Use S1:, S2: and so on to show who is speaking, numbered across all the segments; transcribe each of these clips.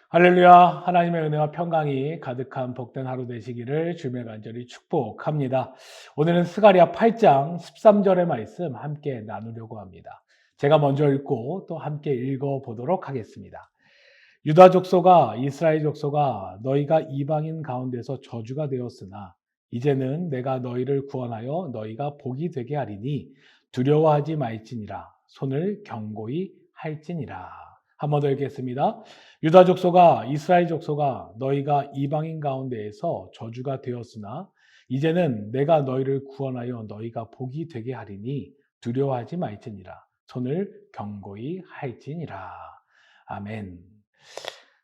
S1: 할렐루야. 하나님의 은혜와 평강이 가득한 복된 하루 되시기를 주님의 간절히 축복합니다. 오늘은 스가랴 8장 13절의 말씀 함께 나누려고 합니다. 제가 먼저 읽고 또 함께 읽어보도록 하겠습니다. 유다 족속아, 이스라엘 족속아, 너희가 이방인 가운데서 저주가 되었으나 이제는 내가 너희를 구원하여 너희가 복이 되게 하리니 두려워하지 말지니라. 손을 견고히 할지니라. 한 번 더 읽겠습니다. 유다 족속아, 이스라엘 족속아, 너희가 이방인 가운데에서 저주가 되었으나 이제는 내가 너희를 구원하여 너희가 복이 되게 하리니 두려워하지 말지니라. 손을 견고히 할지니라. 아멘.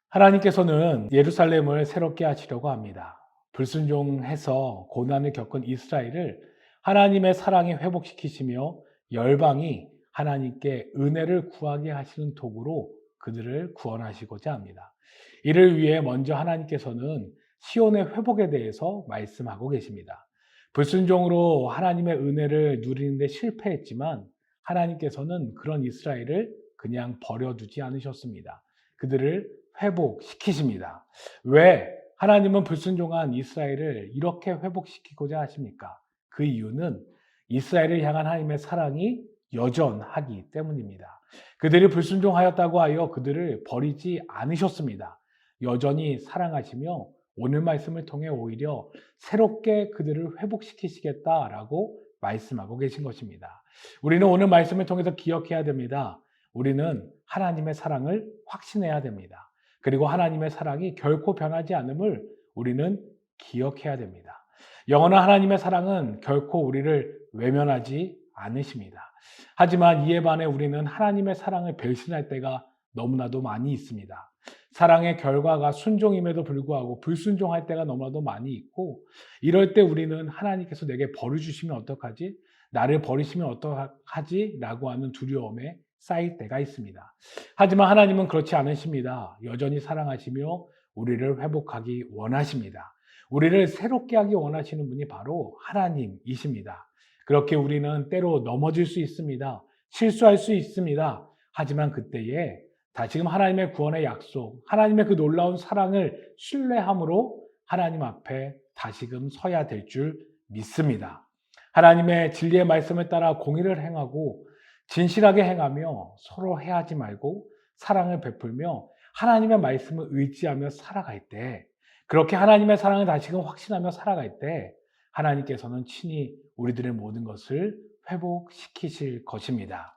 S1: 하나님께서는 예루살렘을 새롭게 하시려고 합니다. 불순종해서 고난을 겪은 이스라엘을 하나님의 사랑에 회복시키시며 열방이 하나님께 은혜를 구하게 하시는 도구로 그들을 구원하시고자 합니다. 이를 위해 먼저 하나님께서는 시온의 회복에 대해서 말씀하고 계십니다. 불순종으로 하나님의 은혜를 누리는데 실패했지만 하나님께서는 그런 이스라엘을 그냥 버려두지 않으셨습니다. 그들을 회복시키십니다. 왜 하나님은 불순종한 이스라엘을 이렇게 회복시키고자 하십니까? 그 이유는 이스라엘을 향한 하나님의 사랑이 여전하기 때문입니다. 그들이 불순종하였다고 하여 그들을 버리지 않으셨습니다. 여전히 사랑하시며 오늘 말씀을 통해 오히려 새롭게 그들을 회복시키시겠다라고 말씀하고 계신 것입니다. 우리는 오늘 말씀을 통해서 기억해야 됩니다. 우리는 하나님의 사랑을 확신해야 됩니다. 그리고 하나님의 사랑이 결코 변하지 않음을 우리는 기억해야 됩니다. 영원한 하나님의 사랑은 결코 우리를 외면하지 않으십니다. 하지만 이에 반해 우리는 하나님의 사랑을 배신할 때가 너무나도 많이 있습니다. 사랑의 결과가 순종임에도 불구하고 불순종할 때가 너무나도 많이 있고, 이럴 때 우리는 하나님께서 내게 벌을 주시면 어떡하지? 나를 버리시면 어떡하지? 라고 하는 두려움에 쌓일 때가 있습니다. 하지만 하나님은 그렇지 않으십니다. 여전히 사랑하시며 우리를 회복하기 원하십니다. 우리를 새롭게 하기 원하시는 분이 바로 하나님이십니다. 그렇게 우리는 때로 넘어질 수 있습니다. 실수할 수 있습니다. 하지만 그때에 다시금 하나님의 구원의 약속, 하나님의 그 놀라운 사랑을 신뢰함으로 하나님 앞에 다시금 서야 될 줄 믿습니다. 하나님의 진리의 말씀을 따라 공의를 행하고 진실하게 행하며 서로 해하지 말고 사랑을 베풀며 하나님의 말씀을 의지하며 살아갈 때, 그렇게 하나님의 사랑을 다시금 확신하며 살아갈 때 하나님께서는 친히 우리들의 모든 것을 회복시키실 것입니다.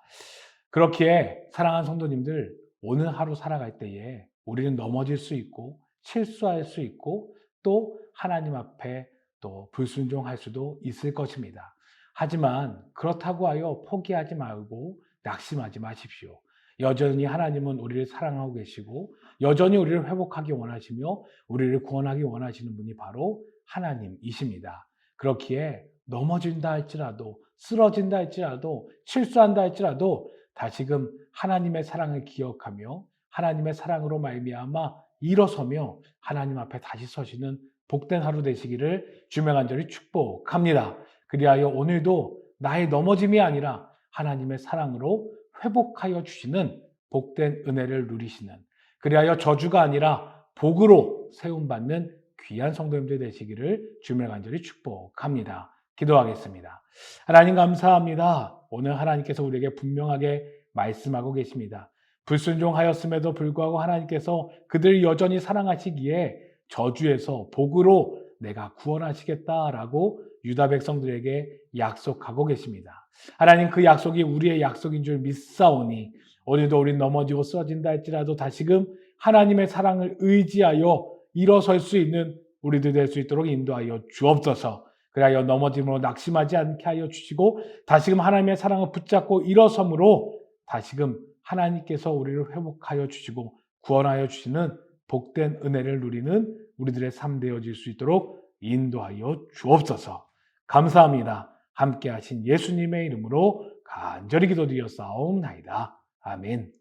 S1: 그렇기에 사랑하는 성도님들, 오늘 하루 살아갈 때에 우리는 넘어질 수 있고 실수할 수 있고 또 하나님 앞에 또 불순종할 수도 있을 것입니다. 하지만 그렇다고 하여 포기하지 말고 낙심하지 마십시오. 여전히 하나님은 우리를 사랑하고 계시고 여전히 우리를 회복하기 원하시며 우리를 구원하기 원하시는 분이 바로 하나님이십니다. 그렇기에 넘어진다 할지라도 쓰러진다 할지라도 실수한다 할지라도 다시금 하나님의 사랑을 기억하며 하나님의 사랑으로 말미암아 일어서며 하나님 앞에 다시 서시는 복된 하루 되시기를 주님의 간절히 축복합니다. 그리하여 오늘도 나의 넘어짐이 아니라 하나님의 사랑으로 회복하여 주시는 복된 은혜를 누리시는, 그리하여 저주가 아니라 복으로 세움받는 귀한 성도님들 되시기를 주님의 간절히 축복합니다. 기도하겠습니다. 하나님 감사합니다. 오늘 하나님께서 우리에게 분명하게 말씀하고 계십니다. 불순종하였음에도 불구하고 하나님께서 그들을 여전히 사랑하시기에 저주에서 복으로 내가 구원하시겠다라고 유다 백성들에게 약속하고 계십니다. 하나님, 그 약속이 우리의 약속인 줄 믿사오니 오늘도 우리 넘어지고 쓰러진다 할지라도 다시금 하나님의 사랑을 의지하여 일어설 수 있는 우리들 될 수 있도록 인도하여 주옵소서. 그리하여 넘어짐으로 낙심하지 않게 하여 주시고 다시금 하나님의 사랑을 붙잡고 일어섬으로 다시금 하나님께서 우리를 회복하여 주시고 구원하여 주시는 복된 은혜를 누리는 우리들의 삶 되어질 수 있도록 인도하여 주옵소서. 감사합니다. 함께 하신 예수님의 이름으로 간절히 기도드렸사옵나이다. 아멘.